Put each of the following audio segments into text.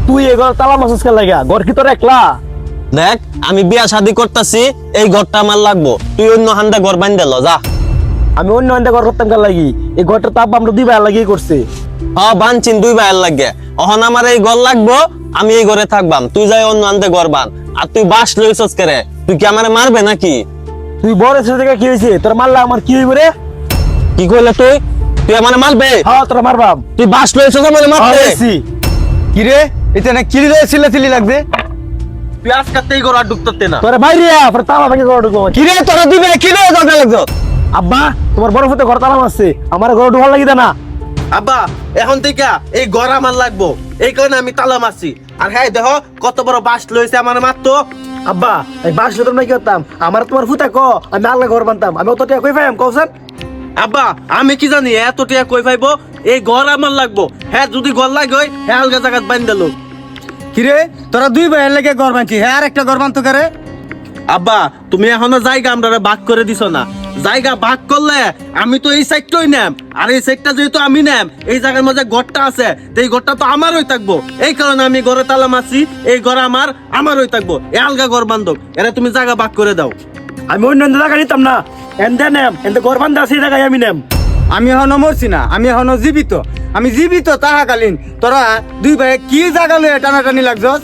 তুই এই ঘর তালা মাসুস কে লাগা ঘর কি তোর একলা? দেখ আমি বিয়া শাদি করতেছি, এই ঘরটা আমার লাগবো, তুই অন্য হান্দা ঘর বান্ধ ল যা। আমি অন্য অন্য ঘর করতাম কে লাগি? এই ঘরটা তো আব্বা আমরা দুই ভাই লাগিয়ে করছে। হ্যাঁ বানচিন দুই ভাইয়ের লাগে, অহন আমার এই ঘর লাগবো, আমি এই ঘরে থাকবাম, তুই যাই অন্য হান্দে ঘর বান। আর তুই বাস লইছস করে, তুই কি আমারে মারবে নাকি? তুই বড় ছেলে থেকে কি হয়েছে? তোর মারলা আমার কি হইব রে? কি কইলে তুই? তুই আমারে মারবে? হ্যাঁ তোর মারবাম। তুই বাস লইছস আমারে মারতে? কি রে এটা না কি রে চিল্লাচিল্লি লাগছে? তুই আজকাতে এই ঘর আর ঢুকতে না। তোর বাইরে পরে তালা ভেঙে ঘর ঢুকবো। কি রে তোরা দিবে কি রে জায়গা লাগছ? আব্বা তোমার বড় ফুতে ঘর তালা মারছে, আমার ঘর ঢুকার লাগি না। আব্বা এখন থেকে এই ঘর আমার লাগবো, এই কারণে আমি তালা মারছি। আর হ্যাঁ দেখো কত বড় বাস লইছে আমার মাত্র। আব্বা এই বাস লইতাম না কি করতাম? আমার তোমার ফুতে ক আমি আল্লাহ ঘর বানতাম, আমি অত টাকা কই পাইম কওছেন? আব্বা আমি কি জানি এত টিয়া কই পাইবো? এই ঘর আমার লাগবো। হ্যাঁ যদি ঘর লাগে হ্যাঁ আলগা জায়গাত বাইন দিল। কি রে তোরা দুই ভাইয়ের লাগে ঘর বানছি, হ্যাঁ আর একটা ঘর বানতো করে? আব্বা তুমি এখনো জায়গা আমরা ভাগ করে দিছো না। জায়গা ভাগ করলে আমি তো এই সাইডটাই নেম, আর এই সাইডটা যেহেতু আমি নেম, এই জায়গার মধ্যে ঘরটা আছে, তো এই ঘরটা তো আমারই থাকবো। এই কারণে আমি ঘরে তালা মারছি, এই ঘর আমারই থাকবো। এ আলগা ঘর বান্ধব, এরা তুমি জায়গা ভাগ করে দাও। আমি অন্য অন্য জায়গা নিতাম না, এনতে নেম এনতে ঘর বান্ধা সেই জায়গায় আমি নেম। আমি এখনো মরছি না, আমি এখনো জীবিত। আমি জীবিত তাহাকালীন তোরা দুই ভাই কি জায়গা লয়ে টানাটানি লাগছস?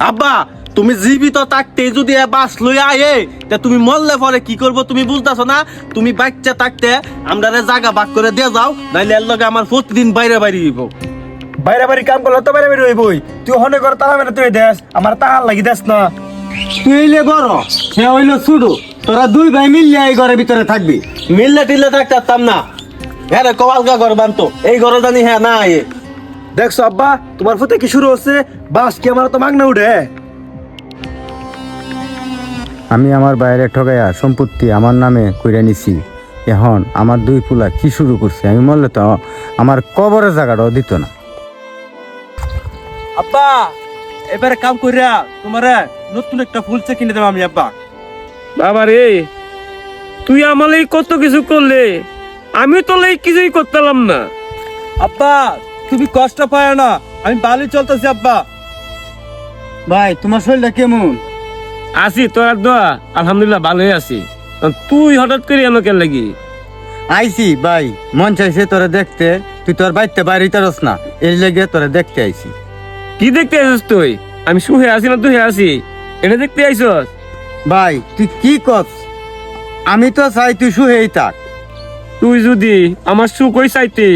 আব্বা তুমি জীবিত থাকতে যদি এ বাস লই আয়ে, তা তুমি মরলে পরে কি করবো তুমি বুঝতেছো না? তুমি বাচ্চা থাকতে আমরা জায়গা ভাগ করে দিয়ে যাও, নাইলে এর লগে আমার প্রতিদিন বাইরে বাইরে দিব। বাইরে বাড়ি কাম করলে তো বাইরে বাড়ি হইবই। তুই হনে ঘর তালা মেরে তুই দেশ, আমার তাহার লাগি দেশ না। তুই হইলে বড়, সে হইলো ছোট, তোরা দুই ভাই মিললে এই ঘরের ভিতরে থাকবি। মিললে টিললে থাকতাম না। হ্যাঁ রে কবালগা ঘর বানতো, এই ঘরে জানি হ্যাঁ না আয়ে। দেখছো আব্বা তোমার ফুতে কি শুরু হচ্ছে? বাস কি আমার তো মাগনা উঠে? আমি আমার বাইরে ঠকাইয়া সম্পত্তি আমার নামে কইরা নিছি। এখন আমার দুই পুলা কি শুরু করছে, আমি মরলে তো আমার কবরের জায়গাটাও দিত না। আব্বা এবারে কাম কইরা তোমার নতুন একটা ফুলছে কিনে দেব আমি। আব্বা বাবা রে, তুই আমালে কত কিছু করলে, আমি তো কিছুই করতাম না। আব্বা তুমি কষ্ট পায় না, আমি ভালোই চলতেছি। আব্বা ভাই তোমার শরীরটা কেমন? আছি তোর দোয়া, আলহামদুলিল্লাহ ভালোই আছি। তুই হঠাৎ করে আমাকে লাগি? আইছি ভাই, মন চাইছে তোরে দেখতে, তুই তোর বাড়িতে বাইরে তারস না, এই লেগে তোরে দেখতে আইছি। কি দেখতে আইসস তুই? আমি শুয়ে আছি না তুই আছি, এটা দেখতে আইসস? ভাই তুই কি কস? আমি তো চাই তুই শুয়েই থাক। তুই যদি আমার সুখই চাইতে,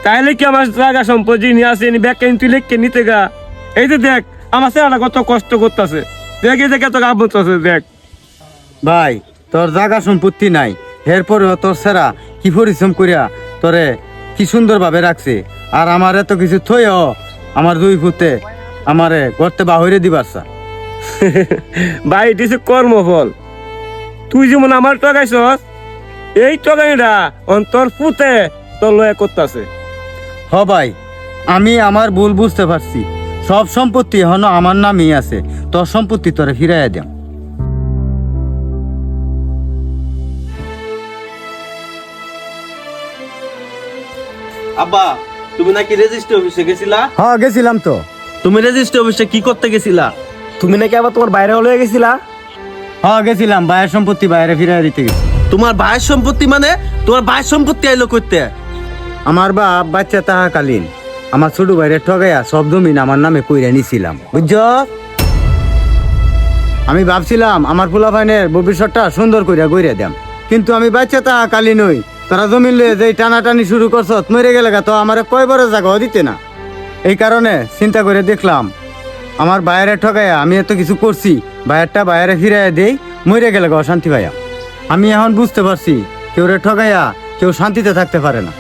তাহলে কি আমার জায়গা সম্পত্তি নিয়ে আসে ব্যাগ তুই লেখকে নিতে গা? এই যে দেখ আমার ছেলেটা কত কষ্ট করতেছে, দেখ এই যে কত আবদ্ধ আছে, দেখ। ভাই তোর জায়গা সম্পত্তি নাই, এরপরেও তোর সেরা কি পরিশ্রম করিয়া তোরে কি সুন্দর ভাবে রাখছে। আর আমার এত কিছু থইও আমার দুই ফুতে আমারে গর্তে বাহিরে দিবারছা। ভাই এটি হচ্ছে কর্মফল। তুই যেমন আমার টকাইছস, এই টকাইটা তোর পুতে তোর লয়া করতেছে। হ ভাই আমি আমার ভুল বুঝতে পারছি, সব সম্পত্তি এখনো আমার নামই আছে, তোর সম্পত্তি তোরে ফিরাইয়া দেম। আব্বা তুমি নাকি রেজিস্ট্রি অফিসে গেছিলা? হ্যাঁ গেছিলাম তো। তুমি রেজিস্ট্রি অফিসে কি করতে গেছিলা? তুমি নাকি আবার তোমার বাইরে হলে গেছিলা? হ্যাঁ গেছিলাম, ভাইয়ের সম্পত্তি বাইরে ফিরাইয়া দিতে গেছি। তোমার ভাইয়ের সম্পত্তি মানে? তোমার ভাইয়ের সম্পত্তি আইলো করতে? আমার বাপ বাচ্চা তাহাকালীন আমার ছোট ভাইরে ঠগাইয়া সব জমিন আমার নামে কইরা নিছিলাম, বুঝছ? আমি ভাবছিলাম আমার পোলাপাইনের ভবিষ্যৎটা সুন্দর কইরা গইরা দেম, কিন্তু আমি বাচ্চা তাহাকালীন নই। তারা জমিন লয়ে যে টানাটানি শুরু করছ, মরে গেলে তো আমার কয়বারে জায়গাও দিতে না। এই কারণে চিন্তা করে দেখলাম আমার বাইরে ঠগাইয়া আমি এত কিছু করছি, বাইরটা বাইরে ফিরাইয়া দেই, মরে গেলে অশান্তি পাইয়া। আমি এখন বুঝতে পারছি কেউ রে ঠগাইয়া কেউ শান্তিতে থাকতে পারে না।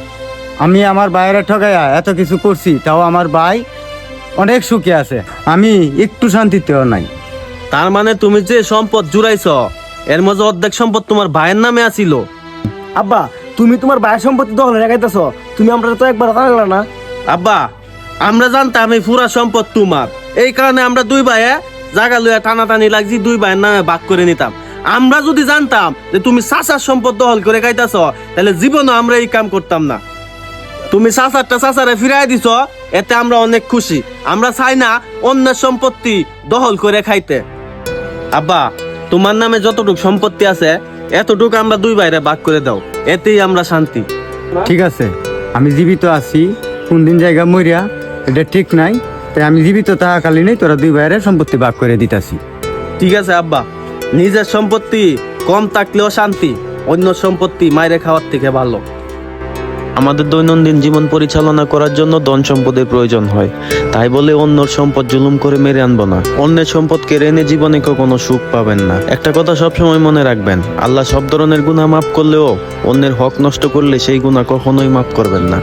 আমি আমার বাইরে ঠগাইয়া এত কিছু করছি, তাও আমার ভাই অনেক সুখে আছে, আমি একটু শান্তিতেও নাই। তার মানে তুমি যে সম্পদ জুড়াইছ, এর মধ্যে অর্ধেক সম্পদ তোমার ভাইয়ের নামে আছিল। আব্বা তুমি তোমার বাইরের সম্পত্তি দখলে রেখাইতেছ, তুমি আমরা তো একবার জানালা না। আব্বা আমরা জানতাম এই পুরা সম্পদ তোমার, এই কারণে আমরা দুই ভাইয়ে জায়গা লইয়া টানাটানি লাগছি, দুই ভাইয়ের নামে ভাগ করে নিতাম। আমরা যদি জানতাম যে তুমি চাচার সম্পদ দখল করে খাইতেছ, তাহলে জীবনে আমরা এই কাম করতাম না। তুমি চাচারে ফিরাই দিছ, এতে আমরা অনেক খুশি। আমরা চাই না অন্যের সম্পত্তি দখল করে খাইতে। আব্বা, তোমার নামে যতটুকু সম্পত্তি আছে এতটুকু আমরা দুই ভাইরে ভাগ করে দাও, এতেই আমরা শান্তি। ঠিক আছে, আমি জীবিত আছি, কোন দিন জায়গা মরিয়া এটা ঠিক নাই, তাই আমি জীবিত থাকাকালীনই তোরা দুই ভাইয়ের সম্পত্তি ভাগ করে দিতাছি। ঠিক আছে আব্বা, নিজের সম্পত্তি কম থাকলেও শান্তি, অন্য সম্পত্তি মাইরে খাওয়ার থেকে ভালো। আমাদের দৈনন্দিন জীবন পরিচালনা করার জন্য ধন সম্পদের প্রয়োজন হয়, তাই বলে অন্যর সম্পদ জুলুম করে মেরে আনবো না। অন্যের সম্পদ কেড়ে এনে জীবনে কখনো সুখ পাবেন না। একটা কথা সবসময় মনে রাখবেন, আল্লাহ সব ধরনের গুনাহ মাফ করলেও অন্যের হক নষ্ট করলে সেই গুনাহ কখনোই মাফ করবেন না।